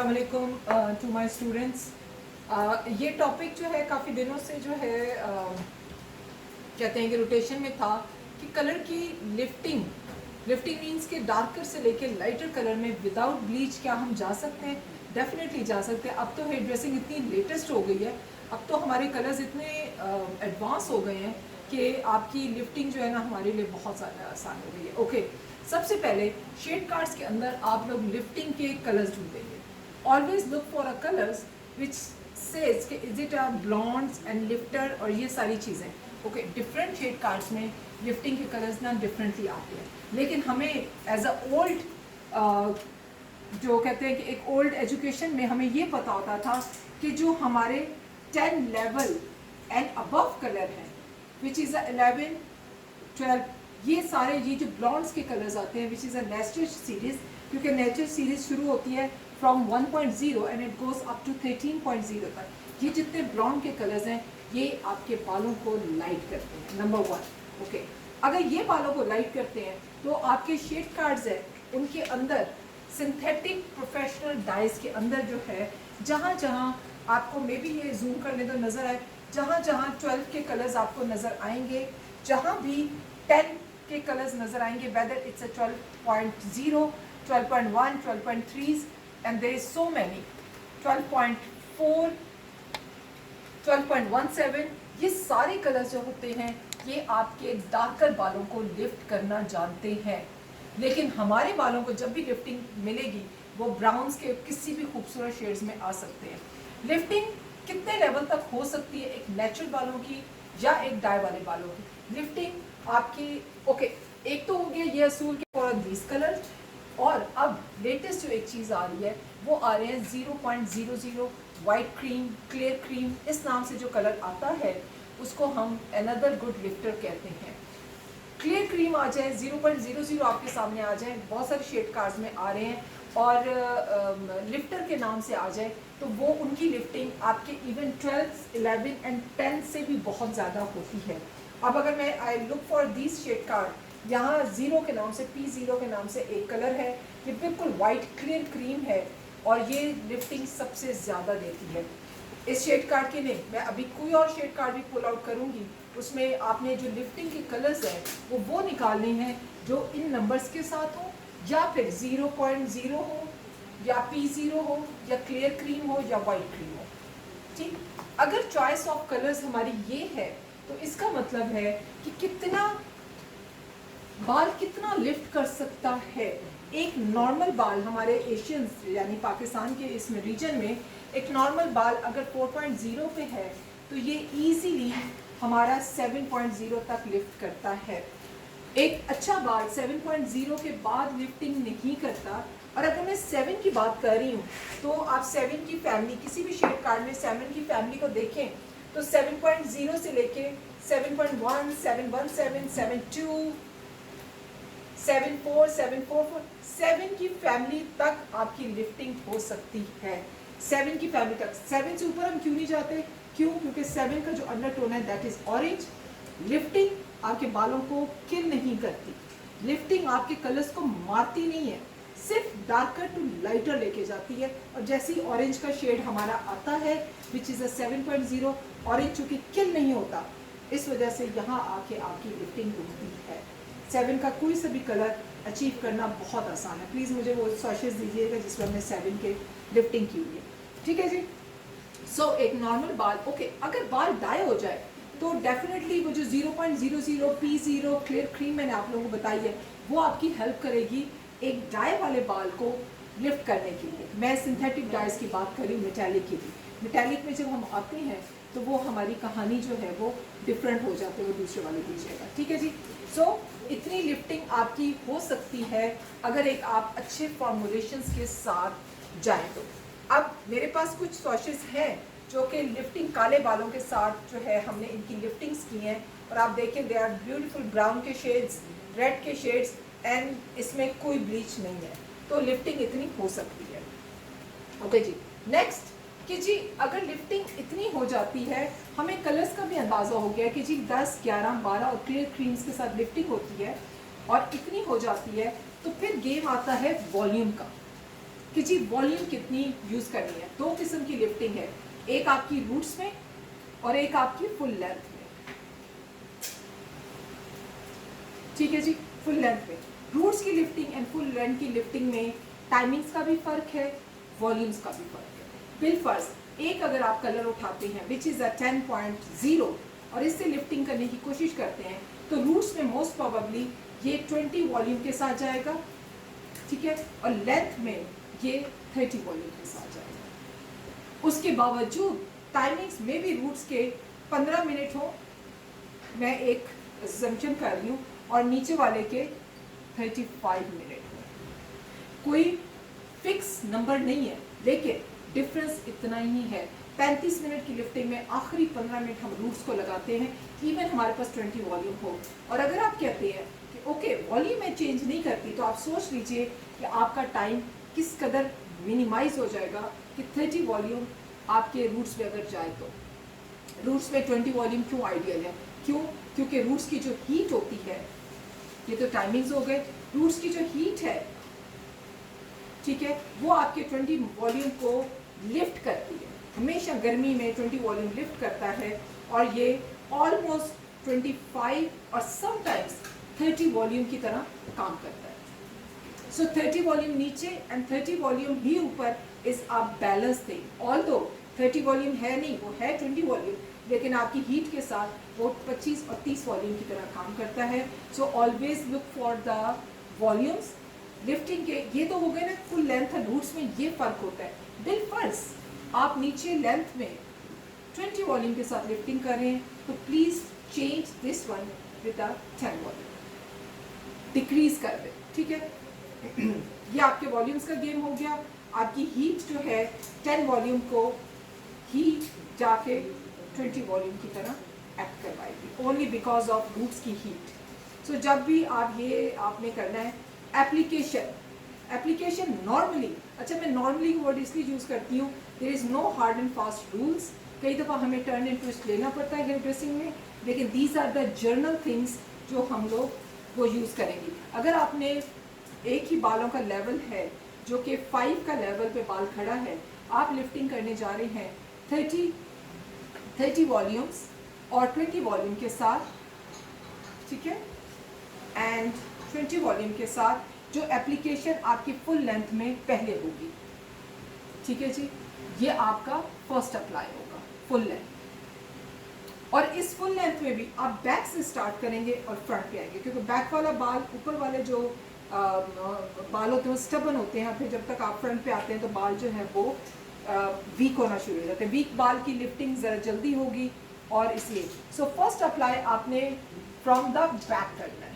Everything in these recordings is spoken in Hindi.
अस्सलाम वालेकुम टू माय स्टूडेंट्स। ये टॉपिक जो है काफ़ी दिनों से जो है कहते हैं कि रोटेशन में था कि कलर की लिफ्टिंग मीन्स के डार्कर से लेके लाइटर कलर में विदाउट ब्लीच क्या हम जा सकते हैं? डेफिनेटली जा सकते हैं। अब तो हेयर ड्रेसिंग इतनी लेटेस्ट हो गई है, अब तो हमारे कलर्स इतने एडवांस हो गए हैं कि आपकी लिफ्टिंग जो है ना हमारे लिए बहुत ज़्यादा आसान हो गई है। ओके, सबसे पहले शेड कार्ड्स के अंदर आप लोग लिफ्टिंग के कलर्स ढूंढेंगे। Always look for a colours which says कि is it a blondes and lifter और ये सारी चीज़ें। ओके, डिफरेंट शेड कार्ड्स में लिफ्टिंग के कलर्स ना डिफरेंटली आते हैं, लेकिन हमें एज अ ओल्ड जो कहते हैं कि एक ओल्ड एजुकेशन में हमें ये पता होता था कि जो हमारे 10 लेवल एंड अबव कलर हैं विच इज़ 11, 12, ये सारे ये जो ब्लॉन्ड्स के कलर्स आते हैं which is a natural series, क्योंकि नेचुरल सीरीज शुरू होती है from 1.0 and it goes up to 13.0 तक। ये जितने ब्लॉन्ड के कलर्स हैं ये आपके बालों को लाइट करते हैं, नंबर 1। ओके, अगर ये बालों को लाइट करते हैं तो आपके शेड कार्ड्स हैं उनके अंदर सिंथेटिक प्रोफेशनल डाइज के अंदर जो है जहाँ जहाँ आपको मे बी ये जूम करने तो नज़र आए, जहाँ जहाँ 12 के कलर्स आपको नज़र आएंगे, जहाँ भी 10 के कलर्स नज़र आएंगे, whether it's a 12.0, 12.1, 12.3 and there is so many, 12.4, 12.17, ये सारे कलर्स जो होते हैं ये आपके डार्कर बालों को लिफ्ट करना जानते हैं। लेकिन हमारे बालों को जब भी लिफ्टिंग मिलेगी वो ब्राउन्स के किसी भी खूबसूरत शेड्स में आ सकते हैं। लिफ्टिंग कितने लेवल तक हो सकती है एक नेचुरल बालों की या एक डाई वाले बालों की? लिफ्टिंग आपकी ओके, एक तो हो गया ये असूल के फॉर दीज कलर, और अब लेटेस्ट जो एक चीज़ आ रही है वो आ रहे हैं 0.00 वाइट क्रीम, क्लियर क्रीम, इस नाम से जो कलर आता है उसको हम अनदर गुड लिफ्टर कहते हैं। क्लियर क्रीम आ जाए, 0.00 आपके सामने आ जाए, बहुत सारे शेड कार्ड्स में आ रहे हैं, और लिफ्टर के नाम से आ जाए तो वो उनकी लिफ्टिंग आपके इवन 12, 11 एंड 10 से भी बहुत ज़्यादा होती है। अब अगर मैं I look for this shade card, यहाँ 0 के नाम से, P0 के नाम से एक कलर है, ये बिल्कुल वाइट क्लियर क्रीम है और ये लिफ्टिंग सबसे ज़्यादा देती है। इस शेड कार्ड के नहीं, मैं अभी कोई और शेड कार्ड भी पुल आउट करूँगी, उसमें आपने जो लिफ्टिंग के कलर्स हैं वो निकालने हैं जो इन नंबर्स के साथ हो, या फिर 0.0 हो, या P0 हो, या क्लियर क्रीम हो, या वाइट क्रीम हो। ठीक, अगर चॉइस ऑफ कलर्स हमारी ये है तो इसका मतलब है कि कितना बाल कितना लिफ्ट कर सकता है। एक नॉर्मल बाल हमारे एशियंस यानी पाकिस्तान के इसमें रीजन में एक नॉर्मल बाल अगर 4.0 पे है तो ये इजीली हमारा 7.0 तक लिफ्ट करता है। एक अच्छा बाल 7.0 के बाद लिफ्टिंग नहीं करता, और अगर मैं 7 की बात कर रही हूँ तो आप 7 की फैमिली, किसी भी शेड कार्ड में 7 की फैमिली को देखें तो 7.0 से लेके 7.1, 717, 72, 74, 744, 7 की फैमिली तक आपकी लिफ्टिंग हो सकती है। 7 की फैमिली तक, 7 से ऊपर हम क्यों नहीं जाते? क्यों? क्योंकि 7 का जो अंडरटोन है दैट इज ऑरेंज। लिफ्टिंग आपके बालों को किल नहीं करती, लिफ्टिंग आपके कलर्स को मारती नहीं है, सिर्फ डार्कर टू लाइटर लेके जाती है। और जैसे ही ऑरेंज का शेड हमारा आता है विच इज़ अ 7.0, ऑरेंज चूँकि किल नहीं होता इस वजह से यहाँ आके आपकी लिफ्टिंग होती है। 7 का कोई सा भी कलर अचीव करना बहुत आसान है। प्लीज़ मुझे वो सॉशेस दीजिएगा जिसमें हमने 7 के लिफ्टिंग की हुई है, ठीक है जी। सो एक नॉर्मल बाल, ओके, अगर बाल डाई हो जाए तो डेफिनेटली वो जो 0.00 P0 क्लियर क्रीम मैंने आप लोगों को बताई है वो आपकी हेल्प करेगी एक डाई वाले बाल को लिफ्ट करने के लिए। मैं सिंथेटिक डाइज की बात कर रही हूँ, मेटालिक की भी। मेटालिक में जब हम आते हैं तो वो हमारी कहानी जो है वो डिफरेंट हो जाती है, वो दूसरे वाले दीजिएगा, ठीक है जी। सो इतनी लिफ्टिंग आपकी हो सकती है अगर एक आप अच्छे फॉर्मुलेशंस के साथ जाएं तो। अब मेरे पास कुछ सॉशेस हैं जो कि लिफ्टिंग काले बालों के साथ जो है हमने इनकी लिफ्टिंग्स की हैं, और आप देखें दे आर ब्यूटीफुल ब्राउन के शेड्स, रेड के शेड्स, एंड इसमें कोई ब्लीच नहीं है, तो लिफ्टिंग इतनी हो सकती है। ओके जी, नेक्स्ट कि जी अगर लिफ्टिंग इतनी हो जाती है, हमें कलर्स का भी अंदाज़ा हो गया कि जी 10, 11, 12 और क्लियर क्रीम्स के साथ लिफ्टिंग होती है और इतनी हो जाती है, तो फिर गेम आता है वॉल्यूम का। कि जी वॉल्यूम कितनी यूज करनी है। दो किस्म की लिफ्टिंग है, एक आपकी रूट्स में और एक आपकी फुल लेंथ में। ठीक है जी, फुल लेंथ में रूट्स की लिफ्टिंग एंड फुल लेंथ की लिफ्टिंग में टाइमिंग्स का भी फर्क है, वॉल्यूम्स का भी फर्क है। बिलफर्ज एक अगर आप कलर उठाते हैं विच इज अ 10.0 और इससे लिफ्टिंग करने की कोशिश करते हैं तो रूट्स में मोस्ट प्रोबेबली ये 20 वॉल्यूम के साथ जाएगा, ठीक है, और लेंथ में ये 30 वॉल्यूम के साथ जाएगा। उसके बावजूद टाइमिंग्स में भी रूट्स के 15 मिनट हो, मैं एक अजम्पशन कर रही हूँ, और नीचे वाले के 35 मिनट हो। कोई फिक्स नंबर नहीं है, लेकिन डिफरेंस इतना ही है। 35 मिनट की लिफ्टिंग में आखिरी 15 मिनट हम रूट्स को लगाते हैं, इवन हमारे पास 20 वॉल्यूम हो। और अगर आप कहते हैं कि ओके वॉल्यूम में चेंज नहीं करती, तो आप सोच लीजिए कि आपका टाइम किस कदर मिनिमाइज हो जाएगा कि 30 वॉल्यूम आपके रूट्स में अगर जाए तो। रूट्स में 20 वॉल्यूम क्यों आइडियल है? क्यों? क्योंकि रूट्स की जो हीट होती है, ये तो टाइमिंग्स हो गए, रूट्स की जो हीट है, ठीक है, वो आपके 20 वॉल्यूम को लिफ्ट करती है। हमेशा गर्मी में 20 वॉल्यूम लिफ्ट करता है, और ये ऑलमोस्ट 25 और समटाइम्स 30 वॉल्यूम की तरह काम करता है। सो 30 वॉल्यूम नीचे एंड 30 वॉल्यूम ही ऊपर is a balance thing. Although 30 volume है नहीं, वो है 20 वॉल्यूम, लेकिन आपकी हीट के साथ वो 25 और 30 वॉल्यूम की तरह काम करता है। सो always look for the volumes. Lifting के ये तो हो गए ना फुल लेंथ और रूट्स में ये फर्क होता है। बिलफर्ज आप नीचे लेंथ में 20 वॉल्यूम के साथ लिफ्टिंग कर रहे हैं तो please change this one with the 10 volume, decrease कर दे, ठीक है। ये आपके वॉल्यूम्स का गेम हो गया। आपकी हीट जो है 10 वॉल्यूम को ही जाके 20 वॉल्यूम की तरह एक्ट करवाएगी, ओनली बिकॉज ऑफ रूट्स की हीट। सो जब भी आप ये आपने करना है एप्लीकेशन नॉर्मली, अच्छा मैं नॉर्मली वर्ड इसलिए यूज करती हूँ, there is no hard and fast rules. कई दफ़ा हमें टर्न एंड ट्विस्ट लेना पड़ता है हेयर ड्रेसिंग में, लेकिन these are the general things जो हम लोग वो यूज़ करेंगे। अगर आपने एक ही बालों का लेवल है जो कि 5 का लेवल पे बाल खड़ा है, आप लिफ्टिंग करने जा रहे हैं 30 वॉल्यूम्स और 20 वॉल्यूम के साथ, ठीक है, एंड 20 वॉल्यूम के साथ जो एप्लीकेशन आपकी फुल लेंथ में पहले होगी, ठीक है जी, ये आपका फर्स्ट अप्लाई होगा फुल लेंथ। और इस फुल लेंथ में भी आप बैक से स्टार्ट करेंगे और फ्रंट पे आएंगे, क्योंकि बैक वाला बाल, ऊपर वाले जो बाल होते हैं वो स्टबन होते हैं, फिर जब तक आप फ्रंट पे आते हैं तो बाल जो है वो वीक होना शुरू हो जाते हैं। वीक बाल की लिफ्टिंग ज़रा जल्दी होगी, और इसलिए सो फर्स्ट अप्लाई आपने फ्रॉम द बैक करना है।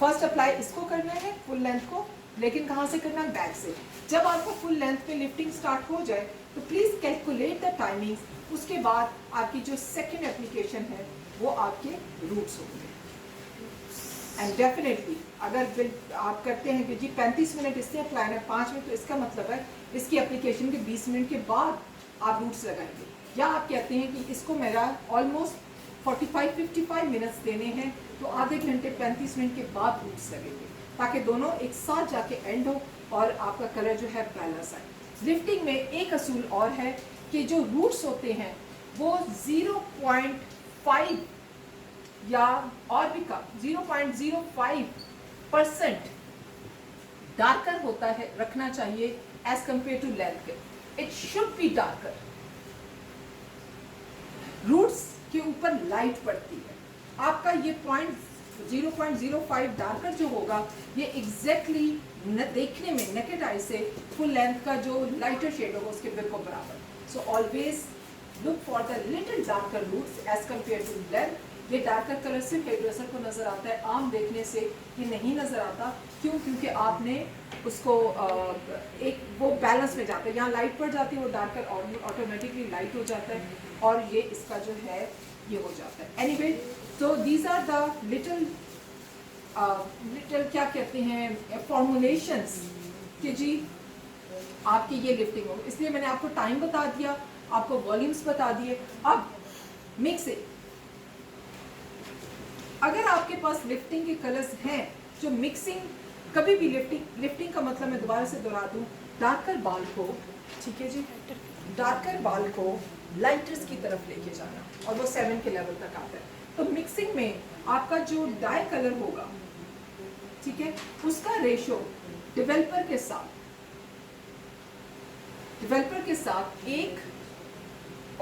फर्स्ट अप्लाई इसको करना है फुल लेंथ को, लेकिन कहाँ से करना है? बैक से। जब आपको फुल लेंथ पे लिफ्टिंग स्टार्ट हो जाए तो प्लीज़ कैलकुलेट द टाइमिंग्स। उसके बाद आपकी जो सेकेंड एप्लीकेशन है वो आपके रूट्स होंगे। एंड डेफिनेटली अगर आप करते हैं कि जी 35 मिनट इससे अप्लाई है, 5 मिनट, तो इसका मतलब है इसकी एप्लीकेशन के 20 मिनट के बाद आप रूट्स लगाएंगे। या आप कहते हैं कि इसको मेरा ऑलमोस्ट 45-55 मिनट्स देने हैं, तो आधे घंटे 35 मिनट के बाद रूट्स लगेंगे, ताकि दोनों एक साथ जाके एंड हो और आपका कलर जो है बैलेंस आए। लिफ्टिंग में एक असूल और है कि जो रूट्स होते हैं वो 0.5 या और भी कम 0.05% डार्कर होता है, रखना चाहिए एज कंपेयर टू लेंथ के। It should be darker. Roots के ऊपर लाइट पड़ती है, आपका ये 0.05 डार्कर जो होगा ये एग्जैक्टली देखने में नेकेड आई से फुल लेंथ का जो लाइटर शेड होगा उसके बिल्कुल बराबर। So always look for the little darker roots as compare to length. ये डार्कर कलर सिर्फ हेयर ड्रेसर को नजर आता है, आम देखने से ये नहीं नजर आता। क्यों? क्योंकि आपने उसको एक वो बैलेंस में जाता है, यहाँ लाइट पड़ जाती है, वो डार्कर ऑटोमेटिकली लाइट हो जाता है, और ये इसका जो है ये हो जाता है। Anyway, so these are the little क्या कहते हैं फॉर्मुलेशंस कि जी आपकी ये लिफ्टिंग हो। इसलिए मैंने आपको टाइम बता दिया, आपको वॉल्यूम्स बता दिए। अब मिक्स इट। अगर आपके पास लिफ्टिंग के कलर्स हैं जो मिक्सिंग कभी भी लिफ्टिंग का मतलब मैं दोबारा से दोहरा दूं, डार्कर बाल को, ठीक है जी, डार्कर बाल को लाइटर्स की तरफ लेके जाना, और वो 7 के लेवल तक आता है। तो मिक्सिंग में आपका जो डाई कलर होगा, ठीक है, उसका रेशो डेवलपर के साथ 1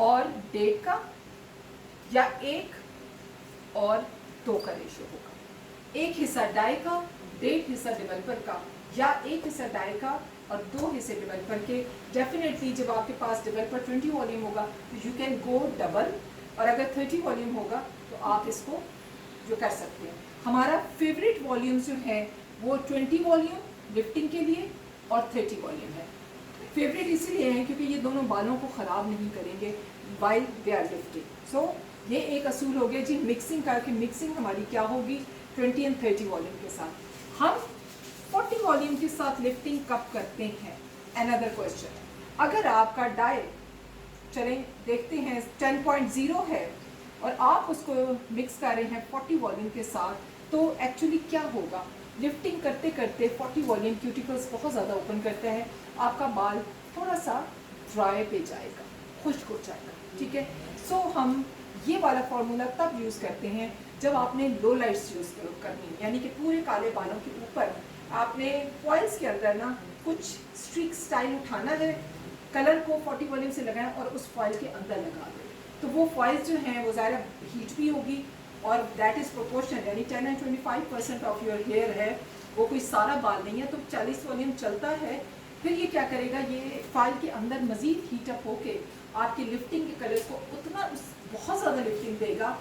और 1.5 का या 1 और 2 का रेशो होगा। 1 हिस्सा डाई का, 1.5 हिस्सा डेवलपर का, या 1 हिस्सा डाई का और 2 हिस्से डेवलपर के। डेफिनेटली जब आपके पास डेवलपर 20 वॉल्यूम होगा तो यू कैन गो डबल, और अगर 30 वॉल्यूम होगा तो आप इसको जो कर सकते हैं। हमारा फेवरेट वॉल्यूम जो है वो 20 वॉल्यूम लिफ्टिंग के लिए और 30 वॉल्यूम है। फेवरेट इसीलिए है क्योंकि ये दोनों बालों को ख़राब नहीं करेंगे वाइल दे आर लिफ्टिंग। सो ये एक असूल हो गया जी मिक्सिंग का, कि मिक्सिंग हमारी क्या होगी 20 एंड 30 वॉल्यूम के साथ। हम 40 वॉल्यूम के साथ लिफ्टिंग कब करते हैं? Another question. अगर आपका डाई चलें देखते हैं 10.0 है और आप उसको मिक्स कर रहे हैं 40 वॉल्यूम के साथ, तो एक्चुअली क्या होगा, लिफ्टिंग करते करते 40 वॉल्यूम क्यूटिकल्स बहुत ज़्यादा ओपन करता है, आपका बाल थोड़ा सा ड्राई पे जाएगा, खुश्क हो जाएगा, ठीक है। सो हम ये वाला फार्मूला तब यूज़ करते हैं जब आपने लो लाइट्स यूज़ करनी है, यानी कि पूरे काले बालों के ऊपर आपने फॉइल्स के अंदर ना कुछ स्ट्रिक स्टाइल उठाना है, कलर को 40 वॉल्यूम से लगाएं और उस फॉइल के अंदर लगा दें। तो वो फॉइल्स जो हैं वो ज़्यादा हीट भी होगी और दैट इज़ प्रोपोर्शनल, यानी 10 एंड 25% ऑफ योर हेयर है, वो कोई सारा बाल नहीं है। तो 40 वॉल्यूम चलता है, फिर ये क्या करेगा, ये फाइल के अंदर मज़ीद हीट अप होके आपकी लिफ्टिंग के कलर्स को उतना बहुत ज़्यादा लिफ्टिंग देगा,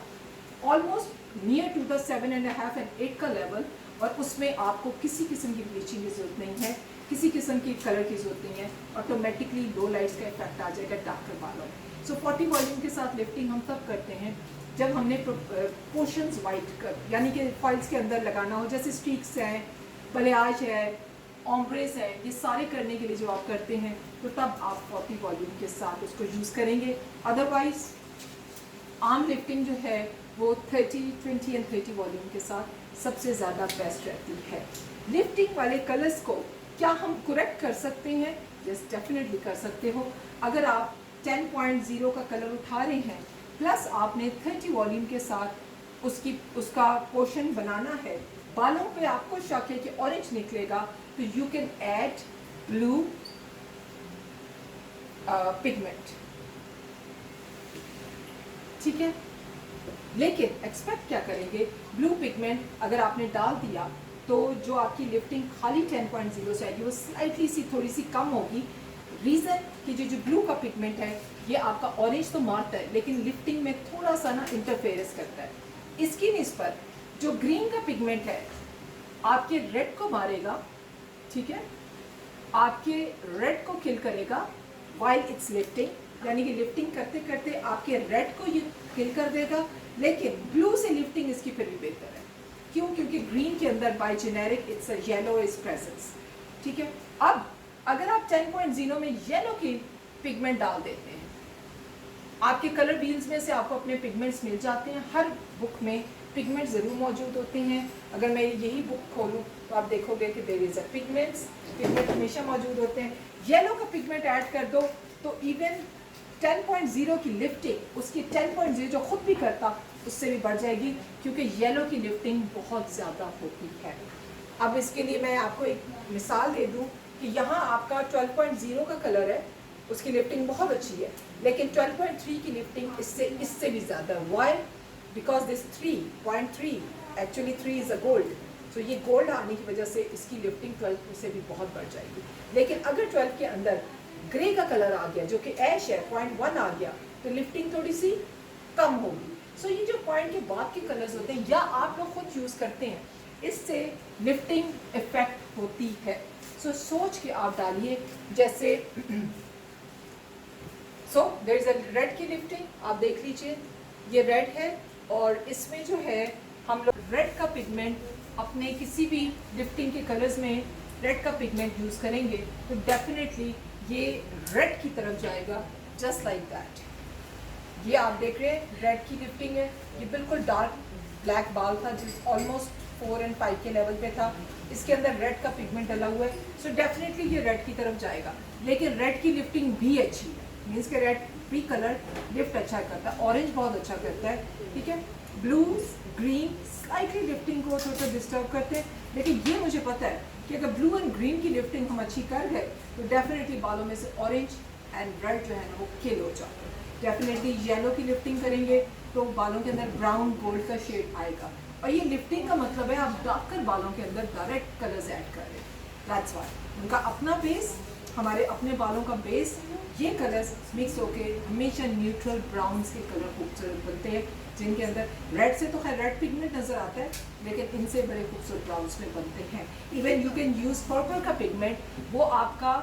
almost near to the 7.5 and 8 का लेवल, और उसमें आपको किसी किस्म की ब्लीचिंग की ज़रूरत नहीं है, किसी किस्म की कलर की ज़रूरत नहीं है, ऑटोमेटिकली लो लाइट्स का इफेक्ट आ जाएगा डार्कर बालों में। सो 40 वॉल्यूम के साथ लिफ्टिंग हम तब करते हैं जब हमने पोर्शंस वाइट कर, यानी कि फॉइल्स के अंदर लगाना हो, जैसे स्ट्रीक्स हैं, बलियाज है, ऑम्ब्रेस है, ये सारे करने के लिए जो आप करते हैं तो तब आप 40 वॉल्यूम के साथ उसको यूज़ करेंगे। अदरवाइज आर्म लिफ्टिंग जो है वो 30, 20 एंड 30 वॉल्यूम के साथ सबसे ज़्यादा बेस्ट रहती है। लिफ्टिंग वाले कलर्स को क्या हम करेक्ट कर सकते हैं? यस, डेफिनेटली कर सकते हो। अगर आप 10.0 का कलर उठा रहे हैं प्लस आपने 30 वॉल्यूम के साथ उसका पोर्शन बनाना है, बालों पे आपको शक है कि ऑरेंज निकलेगा, तो you can add blue pigment, ठीक है। लेकिन एक्सपेक्ट क्या करेंगे, ब्लू पिगमेंट अगर आपने डाल दिया तो जो आपकी लिफ्टिंग खाली 10.0 से आएगी वो स्लाइटली सी थोड़ी सी कम होगी। रीज़न कि जो ब्लू का पिगमेंट है ये आपका ऑरेंज तो मारता है लेकिन लिफ्टिंग में थोड़ा सा ना इंटरफेरेंस करता है। इसकी निस्बत जो ग्रीन का पिगमेंट है आपके रेड को मारेगा, ठीक है, आपके रेड को किल करेगा वाइल इट्स लिफ्टिंग, यानी कि लिफ्टिंग करते करते आपके रेड को ये किल कर देगा, लेकिन ब्लू से लिफ्टिंग इसकी फिर भी बेहतर है। क्यों? क्योंकि ग्रीन के अंदर by generic it's a yellow is presence, ठीक है। अब अगर आप 10.0 में येलो की पिगमेंट डाल देते हैं, आपके कलर व्हील्स में से आपको अपने पिगमेंट्स मिल जाते हैं, हर बुक में पिगमेंट ज़रूर मौजूद होते हैं। अगर मैं यही बुक खोलूँ तो आप देखोगे कि देयर इज़ अ पिगमेंट हमेशा मौजूद होते हैं। येलो का पिगमेंट ऐड कर दो तो इवन 10.0 की लिफ्टिंग उसकी 10.0 जो खुद भी करता उससे भी बढ़ जाएगी, क्योंकि येलो की लिफ्टिंग बहुत ज़्यादा होती है। अब इसके लिए मैं आपको एक मिसाल दे दूँ कि यहाँ आपका 12.0 का कलर है, उसकी लिफ्टिंग बहुत अच्छी है, लेकिन 12.3 की लिफ्टिंग इससे भी ज़्यादा। Why? Because this 3.3 actually 3 is a gold, तो ये गोल्ड आने की वजह से इसकी लिफ्टिंग 12 से भी बहुत बढ़ जाएगी। लेकिन अगर 12 के अंदर ग्रे का कलर आ गया जो कि ऐश है, 0.1 आ गया, तो लिफ्टिंग थोड़ी सी कम होगी। सो ये जो पॉइंट के बाद के कलर्स होते हैं या आप लोग खुद यूज़ करते हैं, इससे लिफ्टिंग इफेक्ट होती है। सो सोच के आप डालिए, जैसे देयर इज अ रेड की लिफ्टिंग, आप देख लीजिए ये रेड है और इसमें जो है हम लोग रेड का पिगमेंट अपने किसी भी लिफ्टिंग के कलर्स में रेड का पिगमेंट यूज़ करेंगे तो डेफिनेटली ये रेड की तरफ जाएगा, जस्ट लाइक दैट। ये आप देख रहे हैं रेड की लिफ्टिंग है, ये बिल्कुल डार्क ब्लैक बाल था जो ऑलमोस्ट 4 और 5 के लेवल पे था, इसके अंदर रेड का पिगमेंट डला हुआ है, सो डेफिनेटली ये रेड की तरफ जाएगा। लेकिन रेड की लिफ्टिंग भी अच्छी है, मीन्स के रेड भी कलर लिफ्ट अच्छा करता है, ऑरेंज बहुत अच्छा करता है, ठीक है। ब्लूज ग्रीन स्लाइटली लिफ्टिंग को थोड़ा सा डिस्टर्ब करते हैं, लेकिन ये मुझे पता है कि अगर ब्लू एंड ग्रीन की लिफ्टिंग हम अच्छी कर गए तो डेफिनेटली बालों में से ऑरेंज एंड रेड जो है ना वो किल हो जाते हैं। डेफिनेटली येलो की लिफ्टिंग करेंगे तो बालों के अंदर ब्राउन गोल्ड का शेड आएगा, और ये लिफ्टिंग का मतलब है आप डार्कर बालों के अंदर डायरेक्ट कलर्स ऐड कर रहे हैं। दैट्स व्हाई उनका अपना बेस, हमारे अपने बालों का बेस, ये कलर्स मिक्स होके हमेशा न्यूट्रल ब्राउन्स के कलर खूबसूरत बनते हैं, जिनके अंदर रेड से तो खैर रेड पिगमेंट नज़र आता है, लेकिन इनसे बड़े खूबसूरत ब्राउन्स में बनते हैं। Even you can use purple का पिगमेंट, वो आपका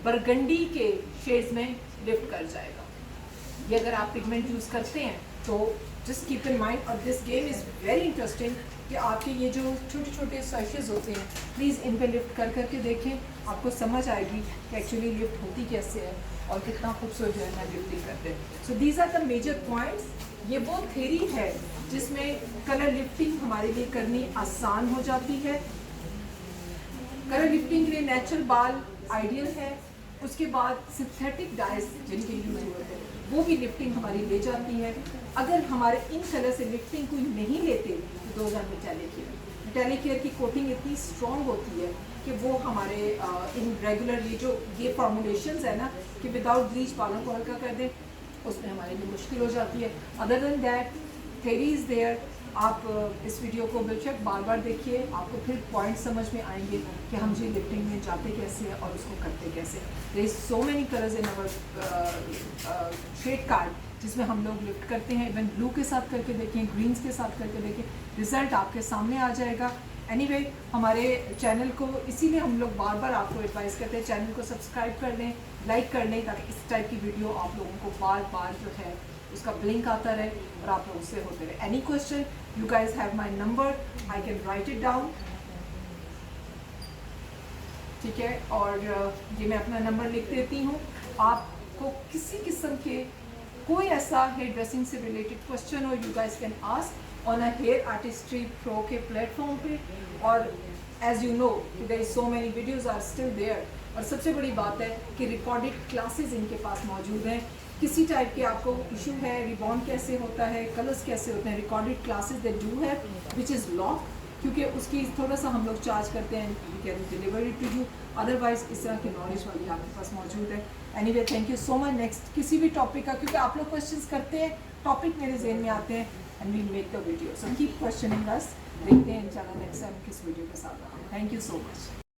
बरगंडी के शेड्स में लिफ्ट कर जाएगा। ये अगर आप पिगमेंट यूज़ करते हैं तो जस्ट कीप इन माइंड, और this game is very interesting कि आपके ये जो छोटे छोटे सैशेस होते हैं प्लीज़ इन पे लिफ्ट कर करके देखें, आपको समझ आएगी कि एक्चुअली लिफ्ट होती कैसे है और कितना खूबसूरत जो है ना लिफ्टिंग करते हैं। So these are the major points. ये वो थ्योरी है जिसमें कलर लिफ्टिंग हमारे लिए करनी आसान हो जाती है। कलर लिफ्टिंग के लिए नेचुरल बाल आइडियल है, उसके बाद सिंथेटिक डाइज जिनके यूज होते हैं वो भी लिफ्टिंग हमारी ले जाती है। अगर हमारे इन कलर से लिफ्टिंग कोई नहीं लेते तो 2000 मेटालिक हेयर की कोटिंग इतनी स्ट्रॉन्ग होती है कि वो हमारे इन रेगुलरली जो ये फॉर्मुलेशंस है ना कि विदाउट ब्लीच बालों को हल्का कर दें, उसमें हमारे लिए मुश्किल हो जाती है। Other than that theory is there. आप इस वीडियो को बेशक बार बार देखिए, आपको फिर पॉइंट समझ में आएंगे कि हम जी लिफ्टिंग में जाते कैसे हैं और उसको करते कैसे। There is so many colours in our shade card जिसमें हम लोग लिफ्ट करते हैं। इवन ब्लू के साथ करके देखें, ग्रीन्स के साथ करके देखें, रिजल्ट आपके सामने आ जाएगा। एनीवे हमारे चैनल को इसीलिए हम लोग बार बार आपको एडवाइस करते हैं चैनल को सब्सक्राइब कर लें, लाइक कर लें, ताकि इस टाइप की वीडियो आप लोगों को बार बार जो है उसका ब्लिंक आता रहे और आप लोगों से होते रहे। Any question you guys have my number, I can write it down, ठीक है। और ये मैं अपना नंबर लिख देती हूँ। आपको किसी किस्म के कोई ऐसा हेयर ड्रेसिंग से रिलेटेड क्वेश्चन हो, you guys can ask on a hair artistry pro के प्लेटफॉर्म पे। और as you know there is so many videos are still there, और सबसे बड़ी बात है कि रिकॉर्डेड क्लासेस इनके पास मौजूद हैं। किसी टाइप के आपको इशू है, रिबॉन्ड कैसे होता है, कलर्स कैसे होते हैं, recorded classes they do have which is lock, क्योंकि उसकी थोड़ा सा हम लोग चार्ज करते हैं, we can deliver it to you. Otherwise इस तरह की नॉलेज वाली आपके पास मौजूद है। Anyway thank you so much. Next किसी भी टॉपिक का, क्योंकि आप लोग क्वेश्चंस करते हैं, टॉपिक मेरे ज़हन में आते हैं and we make the video, so keep questioning us. देखते हैं इंशाल्लाह नेक्स्ट टाइम किस वीडियो के साथ आते हैं। Thank you so much.